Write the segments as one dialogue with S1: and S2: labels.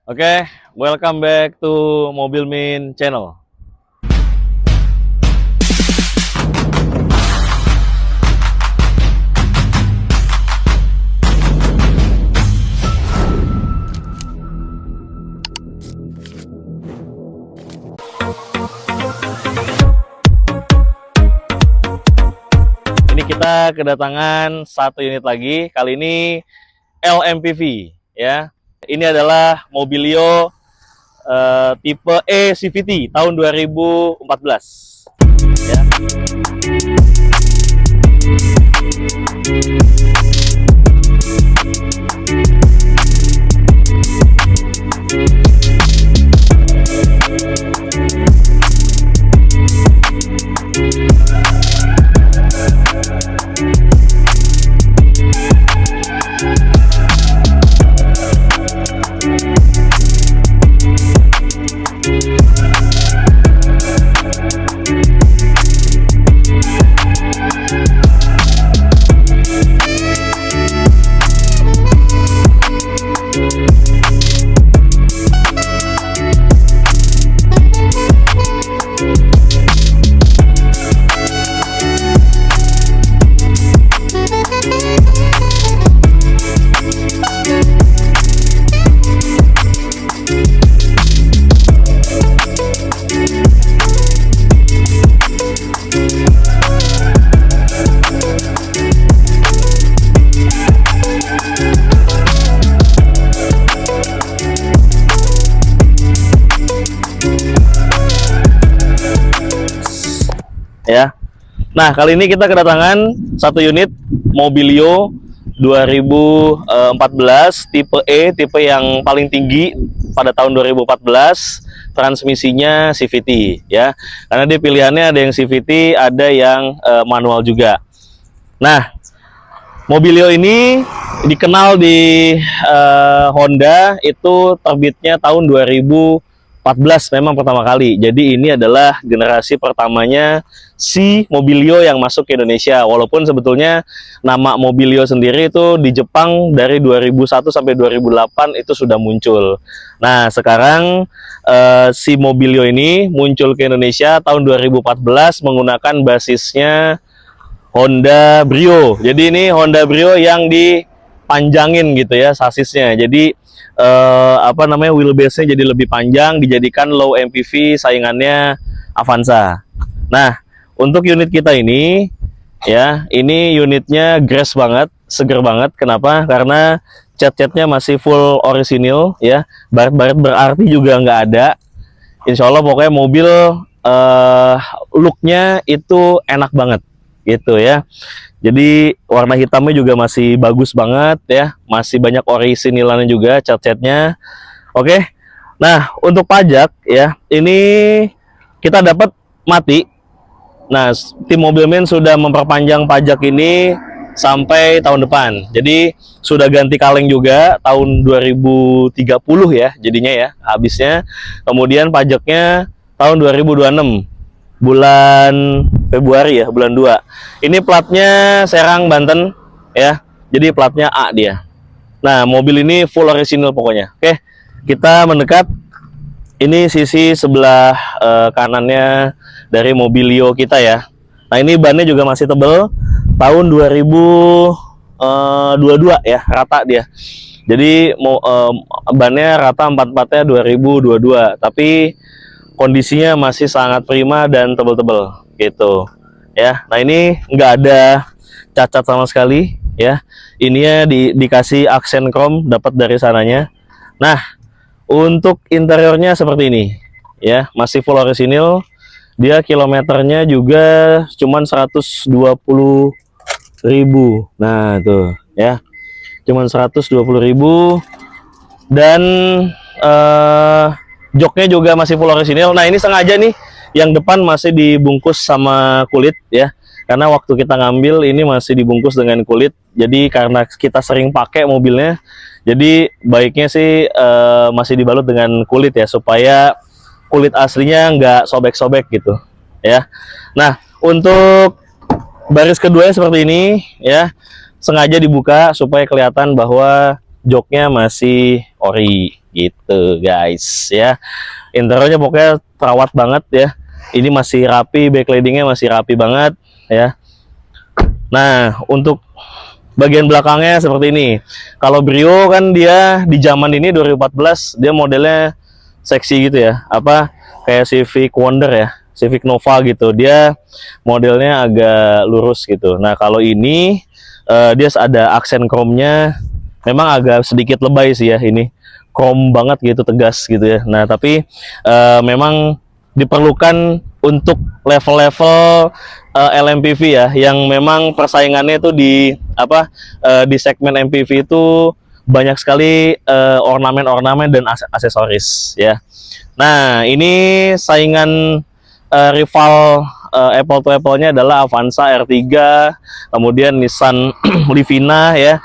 S1: Oke, welcome back to Mobil Min Channel. Ini kita kedatangan satu unit lagi, kali ini LMPV ya. Ini adalah Mobilio tipe E CVT tahun 2014 ya. Ya. Nah, kali ini kita kedatangan satu unit Mobilio 2014 tipe E, tipe yang paling tinggi pada tahun 2014. Transmisinya CVT ya. Karena dia pilihannya ada yang CVT, ada yang manual juga. Nah, Mobilio ini dikenal di Honda itu terbitnya tahun 2014 memang pertama kali. Jadi ini adalah generasi pertamanya si Mobilio yang masuk ke Indonesia. Walaupun sebetulnya nama Mobilio sendiri itu di Jepang dari 2001 sampai 2008 itu sudah muncul. Nah, sekarang si Mobilio ini muncul ke Indonesia tahun 2014 menggunakan basisnya Honda Brio. Jadi ini Honda Brio yang dipanjangin gitu ya sasisnya. Jadi wheelbase-nya jadi lebih panjang, dijadikan low MPV saingannya Avanza. Nah, untuk unit kita ini ya, ini unitnya grass banget, seger banget. Kenapa? Karena cat-catnya masih full orisinil ya. Baret-baret berarti juga nggak ada. Insya Allah pokoknya mobil looknya itu enak banget gitu ya. Jadi warna hitamnya juga masih bagus banget ya, masih banyak orisinilannya juga cat-catnya. Oke. Nah, untuk pajak ya, ini kita dapat mati. Nah, tim Mobilmin sudah memperpanjang pajak ini sampai tahun depan. Jadi sudah ganti kaleng juga tahun 2030 ya jadinya ya habisnya. Kemudian pajaknya tahun 2026 bulan Februari ya, bulan 2. Ini platnya Serang, Banten ya. Jadi platnya A dia. Nah, mobil ini full original pokoknya. Oke, kita mendekat. Ini sisi sebelah kanannya dari Mobilio kita ya. Nah, ini bannya juga masih tebel. Tahun 2022 ya, rata dia. Jadi bannya rata 44-nya 2022, tapi kondisinya masih sangat prima dan tebel-tebel gitu ya. Nah, ini nggak ada cacat sama sekali ya. Ininya dikasih aksen chrome dapat dari sananya. Nah, untuk interiornya seperti ini ya, masih full orisinil. Dia kilometernya juga cuman 120.000. Nah, tuh ya. Cuman 120.000 dan joknya juga masih full orisinil. Nah, ini sengaja nih yang depan masih dibungkus sama kulit ya. Karena waktu kita ngambil ini masih dibungkus dengan kulit. Jadi karena kita sering pakai mobilnya, jadi baiknya sih masih dibalut dengan kulit ya, supaya kulit aslinya nggak sobek-sobek gitu ya. Nah, untuk baris keduanya seperti ini ya, sengaja dibuka supaya kelihatan bahwa joknya masih ori gitu guys ya. Interiornya pokoknya terawat banget ya. Ini masih rapi, backlightingnya masih rapi banget ya. Nah, untuk bagian belakangnya seperti ini. Kalau Brio kan dia di zaman ini 2014 dia modelnya seksi gitu ya. Apa kayak Civic Wonder ya, Civic Nova gitu. Dia modelnya agak lurus gitu. Nah, kalau ini dia ada aksen chrome-nya. Memang agak sedikit lebay sih ya ini. Chrome banget gitu, tegas gitu ya. Nah, tapi memang diperlukan untuk level-level LMPV ya, yang memang persaingannya itu di di segmen MPV itu banyak sekali ornamen-ornamen dan aksesoris ya. Nah, ini saingan rival Apple to Apple-nya adalah Avanza R3, kemudian Nissan Livina ya.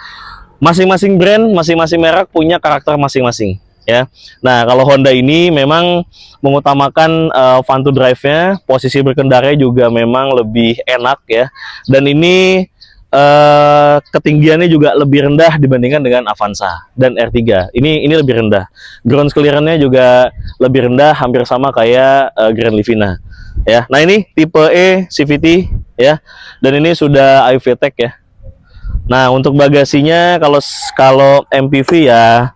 S1: Masing-masing brand, masing-masing merek punya karakter masing-masing ya. Nah, kalau Honda ini memang mengutamakan fun to drive-nya, posisi berkendara juga memang lebih enak ya. Dan ini ketinggiannya juga lebih rendah dibandingkan dengan Avanza dan R3. Ini lebih rendah. Ground clearance-nya juga lebih rendah, hampir sama kayak Grand Livina ya. Nah, ini tipe E CVT ya. Dan ini sudah iVTEC ya. Nah, untuk bagasinya kalau MPV ya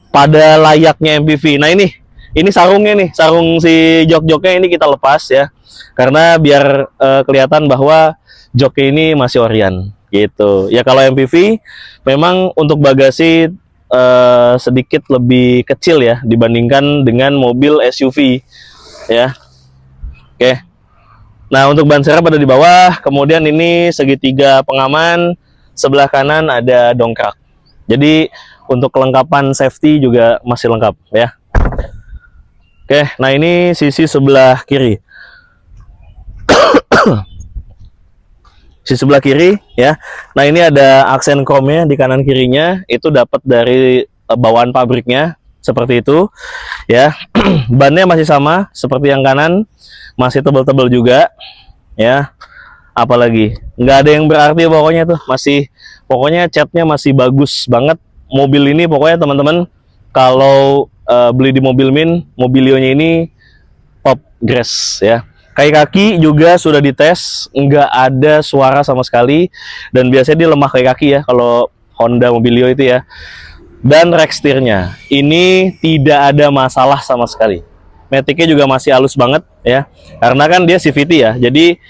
S1: pada layaknya MPV. Nah, ini sarungnya nih, sarung si jok-joknya ini kita lepas ya. Karena biar kelihatan bahwa joknya ini masih orian gitu. Ya kalau MPV memang untuk bagasi sedikit lebih kecil ya dibandingkan dengan mobil SUV ya. Oke. Nah, untuk ban serep ada di bawah, kemudian ini segitiga pengaman, sebelah kanan ada dongkrak. Jadi untuk kelengkapan safety juga masih lengkap ya. Oke, nah ini sisi sebelah kiri. Sisi sebelah kiri ya. Nah, ini ada aksen chrome-nya di kanan kirinya, itu dapat dari bawaan pabriknya seperti itu ya. Bannya masih sama seperti yang kanan, masih tebal-tebal juga ya. Apalagi nggak ada yang berarti pokoknya tuh, masih pokoknya catnya masih bagus banget. Mobil ini pokoknya teman-teman kalau beli di Mobilio-nya ini top grass ya. Kaki juga sudah dites, nggak ada suara sama sekali, dan biasanya dia lemah kaki ya kalau Honda Mobilio itu ya. Dan rack setirnya ini tidak ada masalah sama sekali. Matic-nya juga masih halus banget ya, karena kan dia CVT ya. Jadi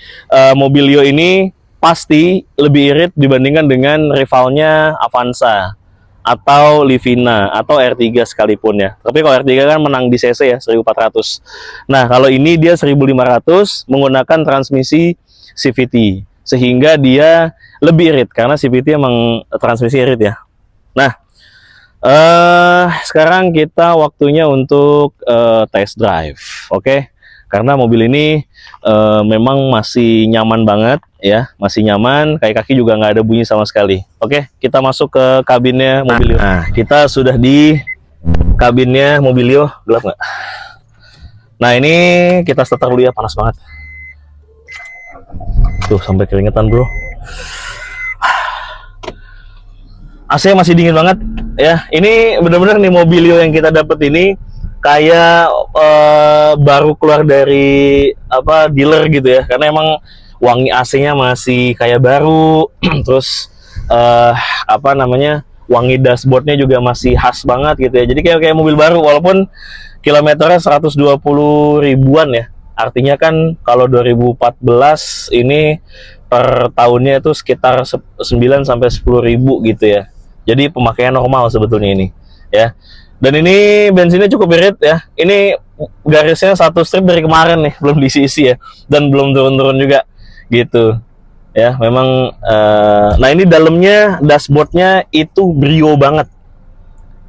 S1: Mobilio ini pasti lebih irit dibandingkan dengan rivalnya Avanza atau Livina atau R3 sekalipun ya. Tapi kalau R3 kan menang di CC ya 1400. Nah, kalau ini dia 1500 menggunakan transmisi CVT, sehingga dia lebih irit karena CVT emang transmisi irit ya. Nah, sekarang kita waktunya untuk test drive, oke? Karena mobil ini memang masih nyaman banget ya, masih nyaman, kayak kaki juga nggak ada bunyi sama sekali. Oke, kita masuk ke kabinnya Mobilio. Nah, kita sudah di kabinnya Mobilio. Gelap nggak? Nah, ini kita starter dulu ya, panas banget. Tuh, sampai keringetan bro. AC masih dingin banget ya. Ini benar-benar nih Mobilio yang kita dapat ini kayak baru keluar dari dealer gitu ya, karena emang wangi AC-nya masih kayak baru. Terus wangi dashboardnya juga masih khas banget gitu ya. Jadi kayak mobil baru walaupun kilometernya 120 ribuan ya. Artinya kan kalau 2014 ini per tahunnya itu sekitar 9 sampai 10 ribu gitu ya. Jadi pemakaian normal sebetulnya ini ya. Dan ini bensinnya cukup irit ya. Ini garisnya satu strip dari kemarin nih, belum diisi ya, dan belum turun-turun juga gitu ya. Memang nah ini dalamnya, dashboardnya itu Brio banget.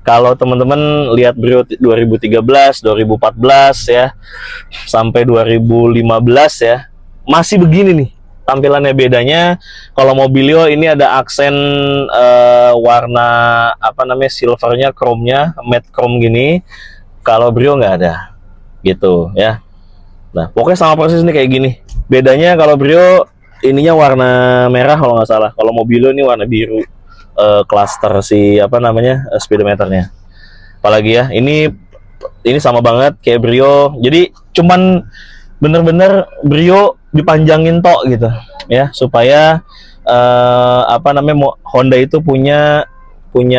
S1: Kalau teman-teman lihat Brio 2013, 2014 ya, sampai 2015 ya, masih begini nih tampilannya. Bedanya kalau Mobilio ini ada aksen warna silvernya, chrome-nya, matte chrome gini. Kalau Brio nggak ada gitu ya. Nah, pokoknya sama persis nih kayak gini. Bedanya kalau Brio ininya warna merah kalau nggak salah, kalau Mobilio ini warna biru cluster si apa namanya speedometernya. Apalagi ya, ini sama banget kayak Brio. Jadi cuman bener-bener Brio dipanjangin tok gitu ya, supaya apa namanya Honda itu punya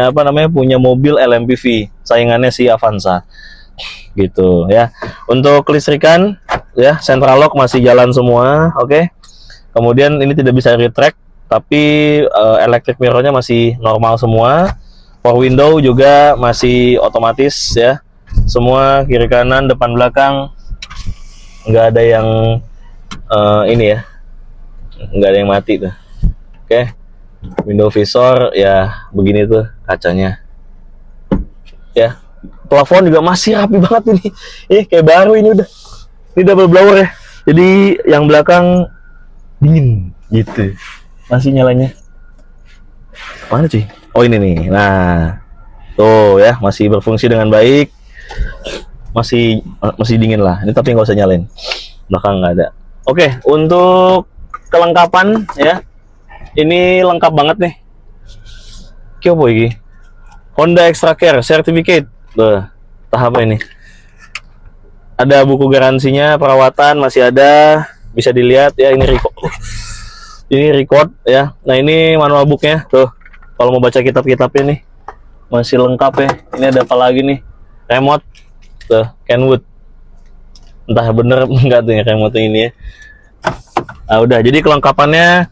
S1: apa namanya punya mobil LMPV saingannya si Avanza gitu ya. Untuk kelistrikan ya, central lock masih jalan semua, oke. Kemudian ini tidak bisa retract, tapi electric mirrornya masih normal semua. Power window juga masih otomatis ya, semua kiri kanan depan belakang nggak ada yang ini ya, nggak ada yang mati tuh. Oke. Window visor ya begini tuh kacanya ya. Plafon juga masih rapi banget ini. Kayak baru ini udah. Ini double blower ya. Jadi yang belakang dingin gitu. Masih nyalanya. Mana cuy? Oh ini nih. Nah, tuh ya masih berfungsi dengan baik. Masih dingin lah. Ini tapi nggak usah nyalain. Belakang nggak ada. Oke, untuk kelengkapan ya. Ini lengkap banget nih. Kyopo ini? Honda Extra Care Certificate. Tahap apa ini? Ada buku garansinya, perawatan masih ada, bisa dilihat ya. Ini record ya. Nah ini manual booknya tuh. Kalau mau baca kitab-kitabnya nih masih lengkap ya. Ini ada apa lagi nih? Remote tuh, Kenwood. Entah bener enggak tuh ya remote ini ya. Nah udah, jadi kelengkapannya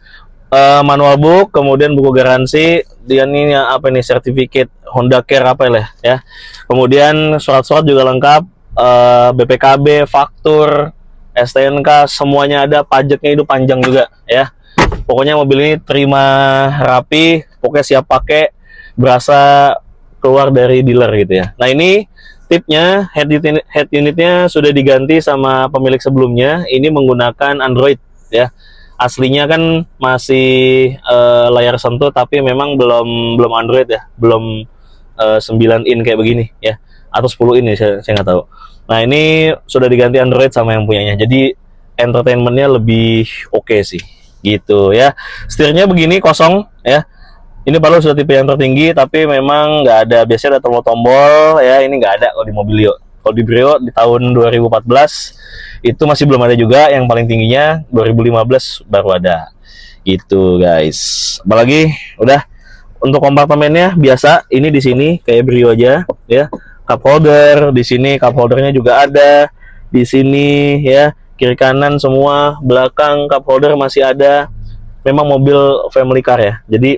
S1: manual book, kemudian buku garansi, dia ini apa nih, sertifikat Honda Care apa ya. Kemudian surat-surat juga lengkap, BPKB, faktur, STNK semuanya ada, pajaknya itu panjang juga ya. Pokoknya mobil ini terima rapi, pokoknya siap pakai, berasa keluar dari dealer gitu ya. Nah ini tipnya, head unitnya sudah diganti sama pemilik sebelumnya, ini menggunakan Android ya. Aslinya kan masih layar sentuh, tapi memang belum Android ya, belum 9 in kayak begini ya, atau 10 in ya, saya nggak tahu. Nah ini sudah diganti Android sama yang punyanya, jadi entertainmentnya lebih oke sih gitu ya. Setirnya begini kosong ya, ini baru sudah tipe yang tertinggi, tapi memang nggak ada, biasanya ada tombol-tombol ya, ini nggak ada kalau di Mobilio. Kalau di Brio di tahun 2014 itu masih belum ada juga, yang paling tingginya 2015 baru ada gitu guys. Apalagi udah untuk kompartemennya biasa, ini di sini kayak Brio aja ya. Cup holder di sini, cup holdernya juga ada di sini ya. Kiri kanan semua, belakang cup holder masih ada. Memang mobil family car ya. Jadi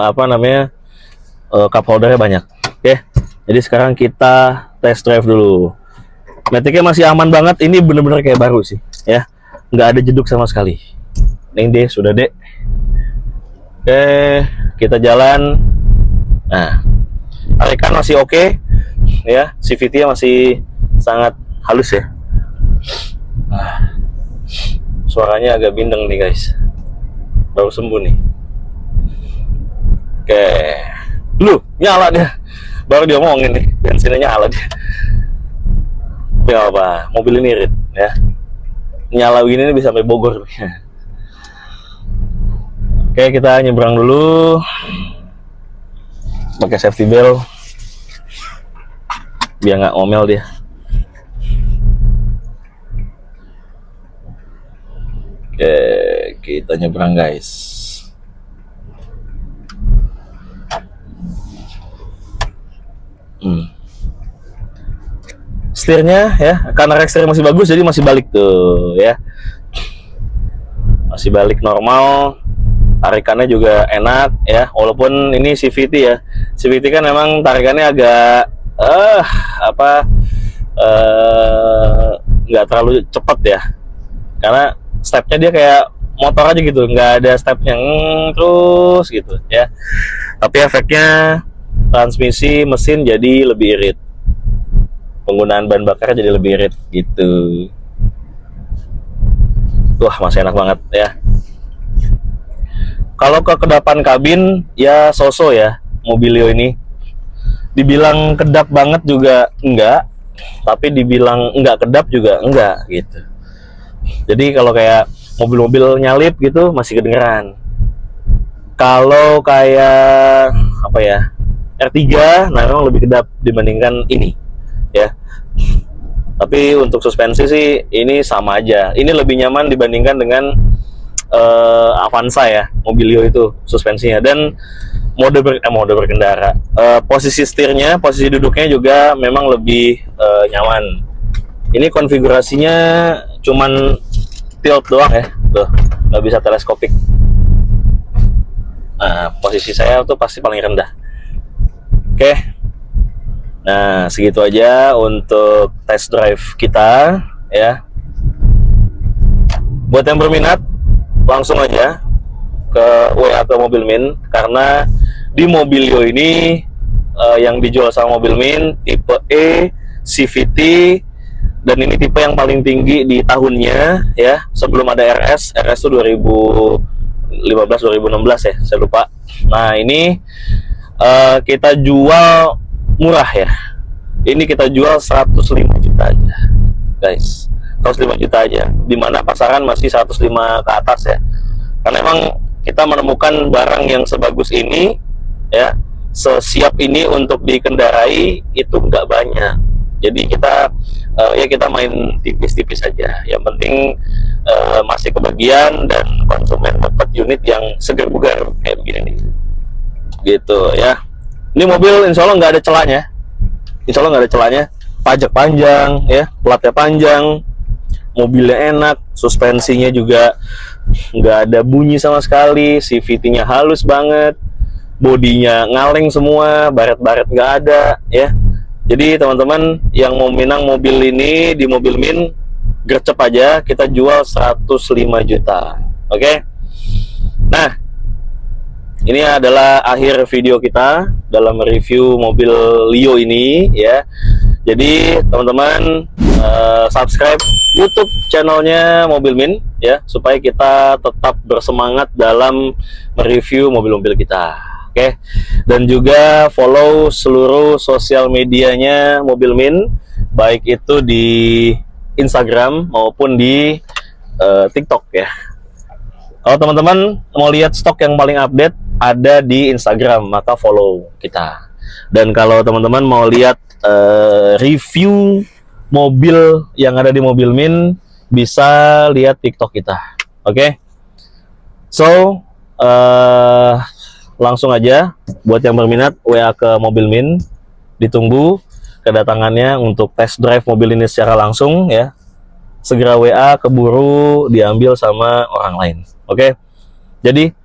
S1: apa namanya? Cup holdernya banyak. Oke. Jadi sekarang kita test drive dulu. Matic-nya masih aman banget. Ini bener-bener kayak baru sih ya. Nggak ada jeduk sama sekali. Neng deh, sudah deh. Oke, kita jalan. Nah, tarikan masih oke ya. CVT-nya masih sangat halus ya. Suaranya agak bindeng nih guys. Baru sembuh nih. Oke. Lu, nyala dia. Baru diomongin nih, bensinnya nyala dia. Ya apa, mobil ini irit ya. Nyala gini bisa sampai Bogor. Oke, kita nyebrang dulu. Pakai safety belt biar nggak ngomel dia. Oke, kita nyebrang guys. Setirnya ya, karena rex masih bagus, jadi masih balik tuh ya. Masih balik normal. Tarikannya juga enak ya, walaupun ini CVT ya. CVT kan memang tarikannya agak nggak terlalu cepet ya, karena stepnya dia kayak motor aja gitu, nggak ada stepnya terus gitu ya. Tapi efeknya transmisi mesin jadi lebih irit, penggunaan bahan bakar jadi lebih irit gitu. Wah, masih enak banget ya. Kalau ke kedapan kabin ya so-so ya, Mobilio ini. Dibilang kedap banget juga enggak, tapi dibilang enggak kedap juga enggak gitu. Jadi kalau kayak mobil-mobil nyalip gitu masih kedengeran. Kalau kayak apa ya, R3, nah memang lebih kedap dibandingkan ini ya. Tapi untuk suspensi sih ini sama aja. Ini lebih nyaman dibandingkan dengan Avanza ya, Mobilio itu suspensinya. Dan mode berkendara, posisi setirnya, posisi duduknya juga memang lebih nyaman. Ini konfigurasinya cuman tilt doang ya, tuh nggak bisa teleskopik. Nah, posisi saya tuh pasti paling rendah. Oke, nah segitu aja untuk test drive kita ya. Buat yang berminat, langsung aja ke WA ke Mobilmin, karena di Mobilio ini yang dijual sama Mobilmin tipe E CVT, dan ini tipe yang paling tinggi di tahunnya ya, sebelum ada RS itu 2015-2016 ya, saya lupa. Nah ini kita jual murah ya, ini kita jual 105 juta aja guys, 105 juta aja, dimana pasaran masih 105 ke atas ya. Karena emang kita menemukan barang yang sebagus ini ya, sesiap ini untuk dikendarai itu nggak banyak. Jadi kita ya kita main tipis-tipis saja. Yang penting masih kebagian dan konsumen dapat unit yang segar bugar kayak begini nih. Gitu ya. Ini mobil insya Allah nggak ada celahnya. Insya Allah nggak ada celahnya. Pajak panjang ya, platnya panjang, mobilnya enak, suspensinya juga nggak ada bunyi sama sekali, CVT-nya halus banget, bodinya ngaleng semua, baret-baret nggak ada ya. Jadi teman-teman yang mau minang mobil ini di Mobilmin, gercep aja, kita jual 105 juta. Oke. Nah, ini adalah akhir video kita dalam review mobil Lio ini ya. Jadi teman-teman subscribe YouTube channelnya Mobilmin ya, supaya kita tetap bersemangat dalam mereview mobil-mobil kita. Oke, dan juga follow seluruh sosial medianya Mobilmin, baik itu di Instagram maupun di TikTok ya. Kalau teman-teman mau lihat stok yang paling update ada di Instagram, maka follow kita. Dan kalau teman-teman mau lihat review mobil yang ada di Mobilmin, bisa lihat TikTok kita. Oke. So, langsung aja buat yang berminat WA ke Mobilmin, ditunggu kedatangannya untuk test drive mobil ini secara langsung ya. Segera WA, keburu diambil sama orang lain. Oke. Jadi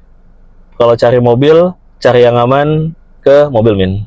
S1: kalau cari mobil, cari yang aman ke Mobilmin.